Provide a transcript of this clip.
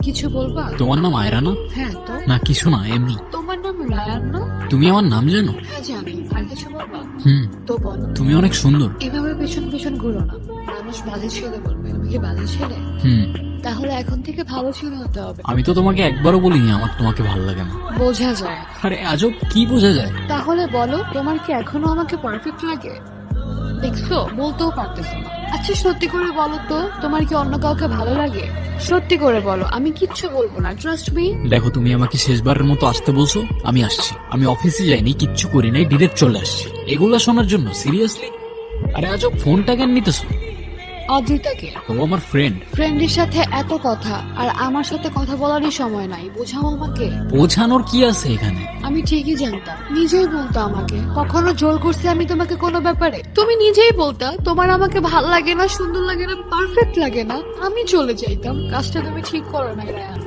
কিছু বলবা? তোমার নাম আয়রা না? হ্যাঁ তো। না কিছু না, এমনি। তোমার নাম রায়ান না? তুমি আমার নাম জানো? হ্যাঁ জানি। আর কিছু বলবা? তো বলো। তুমি অনেক সুন্দর। এভাবে পেছন পেছন ঘুরো না, মানুষ বাজে ছেলে বলবে। তুমি কি বাজে ছেলে? হুম। তাহলে এখন থেকে ভালো ছেলে হতে হবে। আমি তো তোমাকে একবারও বলিনি আমার তোমাকে ভালো লাগে না। বোঝা যায়। আরে আজব, কি বোঝা যায়? তাহলে বলো, তোমার কি এখনো আমাকে পারফেক্ট লাগে? দেখছো, বলতেও পারতেছো না। আচ্ছা সত্যি করে বলো তো, তোমার কি অন্য কাউকে ভালো লাগে? সত্যি করে বলো, আমি কিচ্ছু বলবো না, ট্রাস্ট মি। দেখো, তুমি আমাকে শেষবারের মতো আসতে বলছো, আমি আসছি। আমি অফিসে যাইনি, কিচ্ছু করি নাই, ডিরেক্ট চলে আসছি এগুলা শোনার জন্য। সিরিয়াসলি? আরে আজব, ফোনটা কেন নিতেছো? অদ্রিতাকে। ও আমার ফ্রেন্ড। ফ্রেন্ডের সাথে এত কথা, আর আমার সাথে কথা বলারই সময় নাই, বোঝাও আমাকে। বোঝানোর কি আছে এখানে? আমি ঠিকই জানতাম, নিজেই বলতো আমাকে। কখনো জোর করছি আমি তোমাকে কোনো ব্যাপারে? তুমি নিজেই বলতা তোমার আমাকে ভাল লাগে না, সুন্দর লাগে না, পারফেক্ট লাগে না, আমি চলে যাইতাম। কাজটা তুমি ঠিক করো না রায়ান।